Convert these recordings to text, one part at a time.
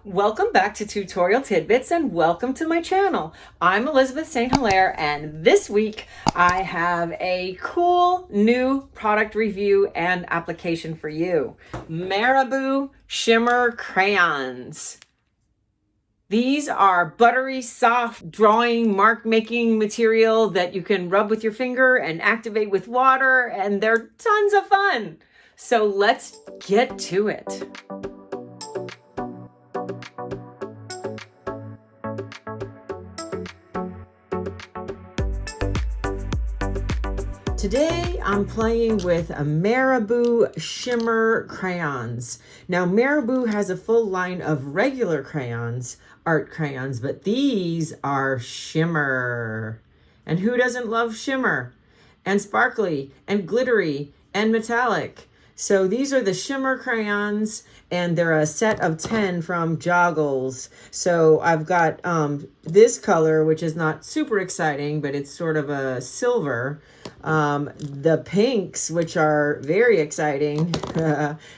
Welcome back to Tutorial Tidbits and welcome to my channel. I'm Elizabeth St. Hilaire, and this week I have a cool new product review and application for you. Marabu Shimmer Crayons. These are buttery, soft drawing, mark making material that you can rub with your finger and activate with water, and they're tons of fun. So let's get to it. Today I'm playing with a Marabu Shimmer Crayons. Now Marabu has a full line of regular crayons, art crayons, but these are shimmer. And who doesn't love shimmer? And sparkly and glittery and metallic. So these are the shimmer crayons, and they're a set of 10 from Joggles. So I've got this color, which is not super exciting, but it's sort of a silver. The pinks, which are very exciting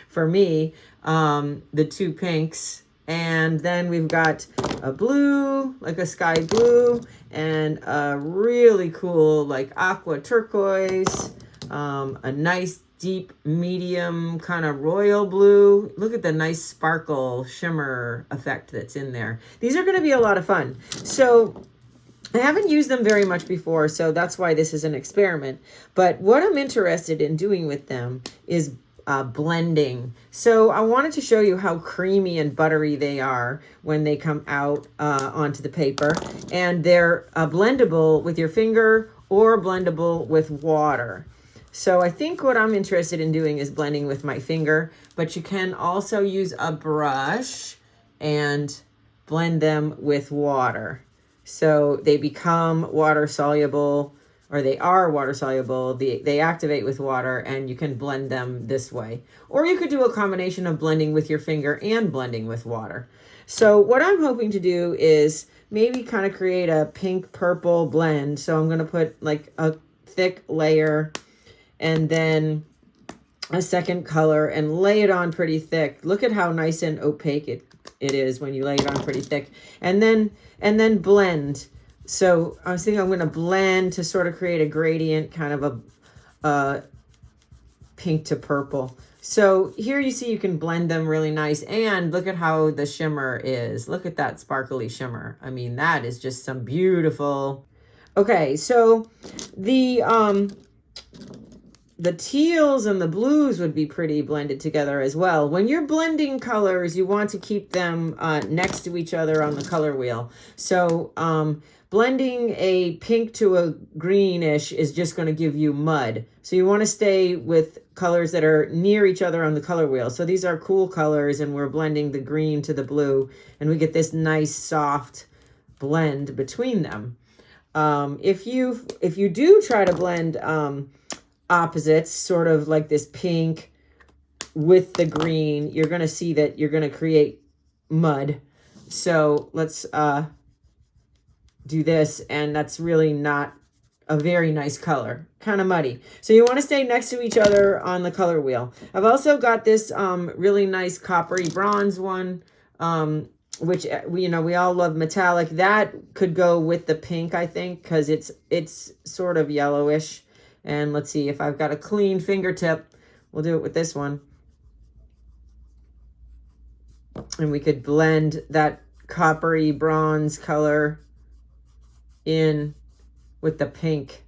for me, the two pinks. And then we've got a blue, like a sky blue, and a really cool, like aqua turquoise, a nice deep medium kind of royal blue. Look at the nice sparkle shimmer effect that's in there. These are going to be a lot of fun. So I haven't used them very much before, so that's why this is an experiment. But what I'm interested in doing with them is blending. So I wanted to show you how creamy and buttery they are when they come out onto the paper. And they're blendable with your finger or blendable with water. So I think what I'm interested in doing is blending with my finger, but you can also use a brush and blend them with water. So they become water soluble, or they are water soluble. They activate with water, and you can blend them this way. Or you could do a combination of blending with your finger and blending with water. So what I'm hoping to do is maybe kind of create a pink purple blend. So I'm going to put like a thick layer and then a second color and lay it on pretty thick. Look at how nice and opaque it is when you lay it on pretty thick. And then blend. So I was thinking I'm going to blend to sort of create a gradient, kind of a pink to purple. So here you see you can blend them really nice. And look at how the shimmer is. Look at that sparkly shimmer. I mean, that is just some beautiful. Okay, so the teals and the blues would be pretty blended together as well. When you're blending colors, you want to keep them next to each other on the color wheel. So blending a pink to a greenish is just going to give you mud. So you want to stay with colors that are near each other on the color wheel. So these are cool colors, and we're blending the green to the blue, and we get this nice soft blend between them. If you do try to blend opposites, sort of like this pink with the green, you're going to see that you're going to create mud. So let's do this, and that's really not a very nice color, kind of muddy. So you want to stay next to each other on the color wheel. I've also got this really nice coppery bronze one, which we all love metallic. That could go with the pink, I think, because it's sort of yellowish. And let's see, if I've got a clean fingertip, we'll do it with this one. And we could blend that coppery bronze color in with the pink,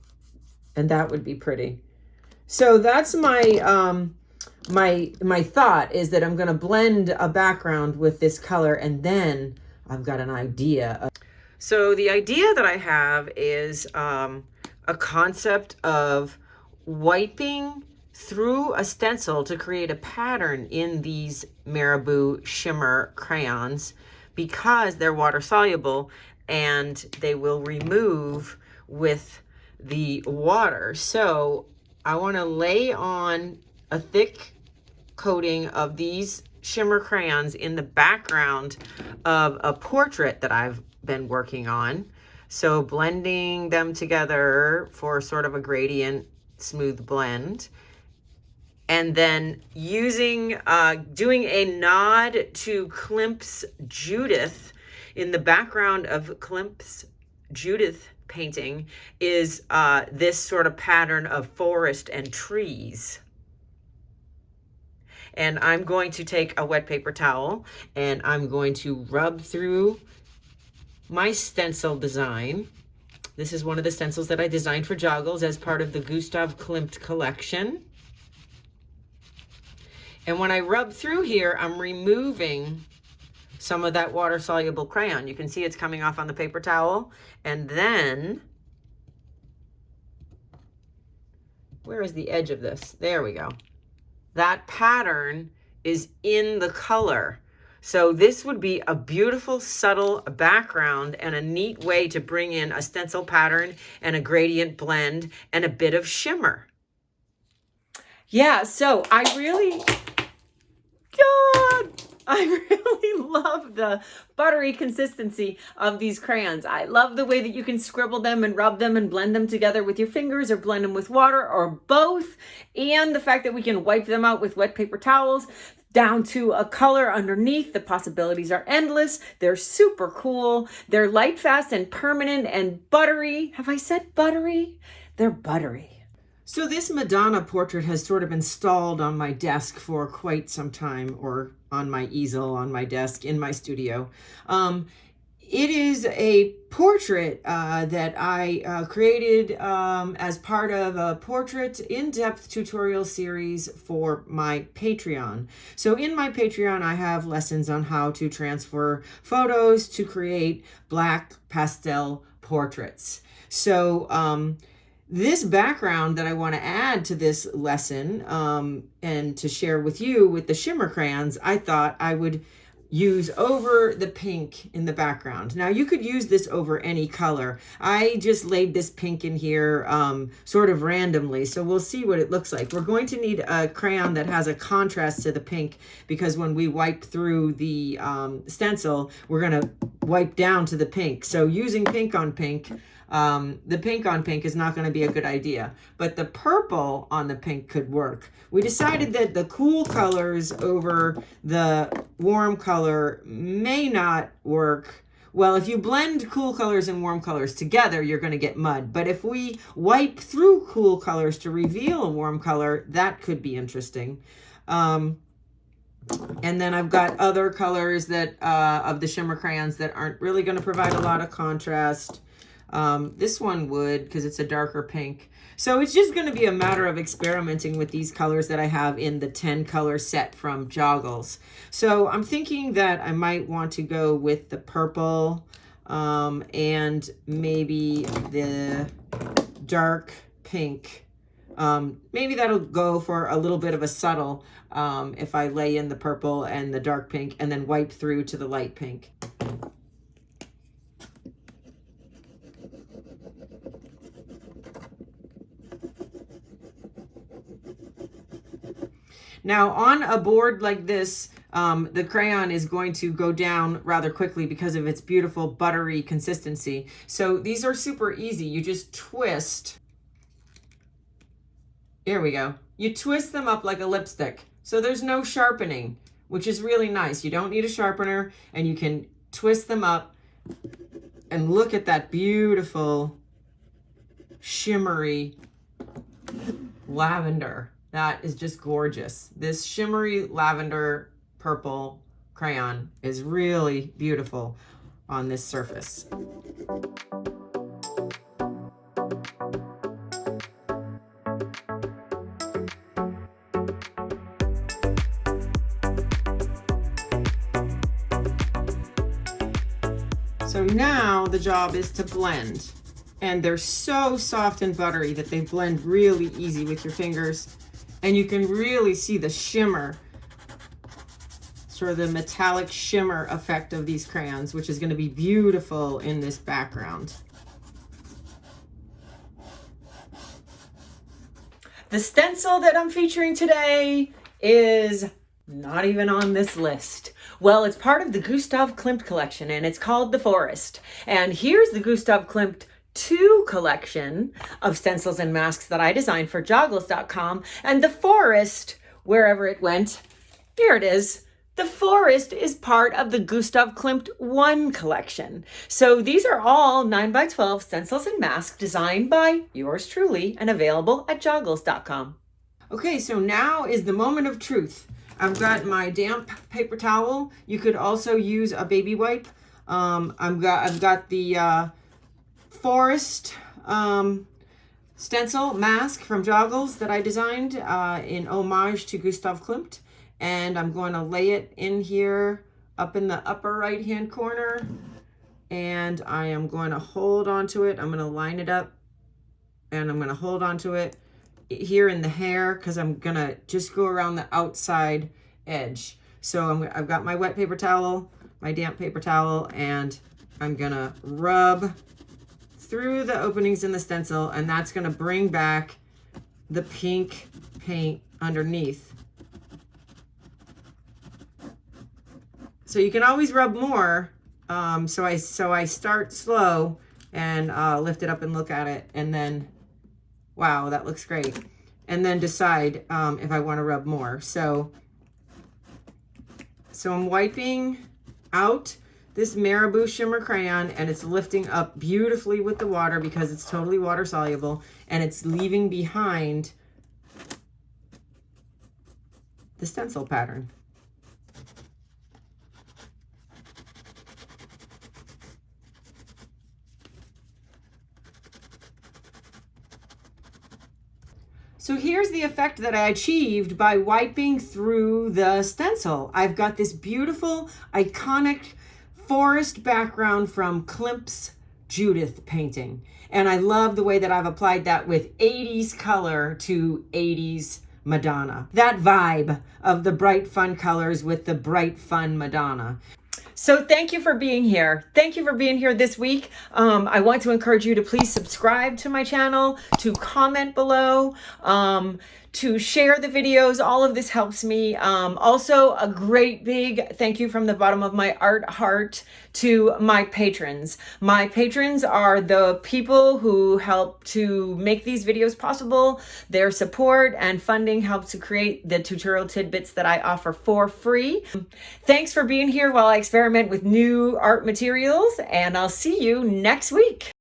and that would be pretty. So that's my my thought, is that I'm going to blend a background with this color, and then I've got an idea. So the idea that I have is a concept of wiping through a stencil to create a pattern in these Marabu Shimmer Crayons, because they're water soluble and they will remove with the water. So I want to lay on a thick coating of these shimmer crayons in the background of a portrait that I've been working on. So blending them together for sort of a gradient smooth blend. And then using, doing a nod to Klimt's Judith. In the background of Klimt's Judith painting is this sort of pattern of forest and trees. And I'm going to take a wet paper towel and I'm going to rub through my stencil design. This is one of the stencils that I designed for Joggles as part of the Gustav Klimt collection. And when I rub through here, I'm removing some of that water-soluble crayon. You can see it's coming off on the paper towel. And then, where is the edge of this? There we go. That pattern is in the color. So this would be a beautiful, subtle background and a neat way to bring in a stencil pattern and a gradient blend and a bit of shimmer. Yeah, so I really love the buttery consistency of these crayons. I love the way that you can scribble them and rub them and blend them together with your fingers or blend them with water or both. And the fact that we can wipe them out with wet paper towels down to a color underneath. The possibilities are endless. They're super cool. They're light, fast, and permanent and buttery. Have I said buttery? They're buttery. So this Madonna portrait has sort of been stalled on my desk for quite some time, or on my easel, on my desk, in my studio. It is a portrait that I created as part of a portrait in-depth tutorial series for my Patreon. So in my Patreon, I have lessons on how to transfer photos to create black pastel portraits. So this background that I want to add to this lesson and to share with you with the shimmer crayons, I thought I would use over the pink in the background. Now you could use this over any color. I just laid this pink in here sort of randomly, so we'll see what it looks like. We're going to need a crayon that has a contrast to the pink, because when we wipe through the stencil, we're gonna wipe down to the pink. So using pink on pink, the pink on pink is not going to be a good idea, but the purple on the pink could work. We decided that the cool colors over the warm color may not work. Well, if you blend cool colors and warm colors together, you're going to get mud. But if we wipe through cool colors to reveal a warm color, that could be interesting. And then I've got other colors that of the shimmer crayons that aren't really going to provide a lot of contrast. This one would, because it's a darker pink. So it's just going to be a matter of experimenting with these colors that I have in the 10 color set from Joggles. So I'm thinking that I might want to go with the purple and maybe the dark pink. Maybe that'll go for a little bit of a subtle if I lay in the purple and the dark pink and then wipe through to the light pink. Now on a board like this, the crayon is going to go down rather quickly because of its beautiful buttery consistency. So these are super easy. You just twist. Here we go. You twist them up like a lipstick. So there's no sharpening, which is really nice. You don't need a sharpener, and you can twist them up and look at that beautiful shimmery lavender. That is just gorgeous. This shimmery lavender purple crayon is really beautiful on this surface. So now the job is to blend. And they're so soft and buttery that they blend really easy with your fingers. And you can really see the shimmer, sort of the metallic shimmer effect of these crayons, which is going to be beautiful in this background. The stencil that I'm featuring today is not even on this list. Well, it's part of the Gustav Klimt collection, and it's called The Forest. And here's the Gustav Klimt 2 collection of stencils and masks that I designed for Joggles.com. And The Forest, wherever it went, here it is. The Forest is part of the Gustav Klimt 1 collection. So these are all 9x12 stencils and masks designed by yours truly and available at Joggles.com. Okay, so now is the moment of truth. I've got my damp paper towel. You could also use a baby wipe. I've got the Forest stencil mask from Joggles that I designed in homage to Gustav Klimt. And I'm going to lay it in here up in the upper right hand corner. And I am going to hold onto it. I'm going to line it up and I'm going to hold onto it here in the hair because I'm going to just go around the outside edge. So I've got my wet paper towel, my damp paper towel, and I'm going to rub through the openings in the stencil, and that's going to bring back the pink paint underneath. So you can always rub more. So I start slow and lift it up and look at it, and then, wow, that looks great. And then decide if I want to rub more. So I'm wiping out this Marabu Shimmer Crayon, and it's lifting up beautifully with the water because it's totally water soluble, and it's leaving behind the stencil pattern. So here's the effect that I achieved by wiping through the stencil. I've got this beautiful, iconic forest background from Klimt's Judith painting. And I love the way that I've applied that with 80s color to 80s Madonna. That vibe of the bright, fun colors with the bright, fun Madonna. So thank you for being here. Thank you for being here this week. I want to encourage you to please subscribe to my channel, to comment below, to share the videos. All of this helps me. Also, a great big thank you from the bottom of my art heart to my patrons. My patrons are the people who help to make these videos possible. Their support and funding helps to create the tutorial tidbits that I offer for free. Thanks for being here while I experiment with new art materials, and I'll see you next week.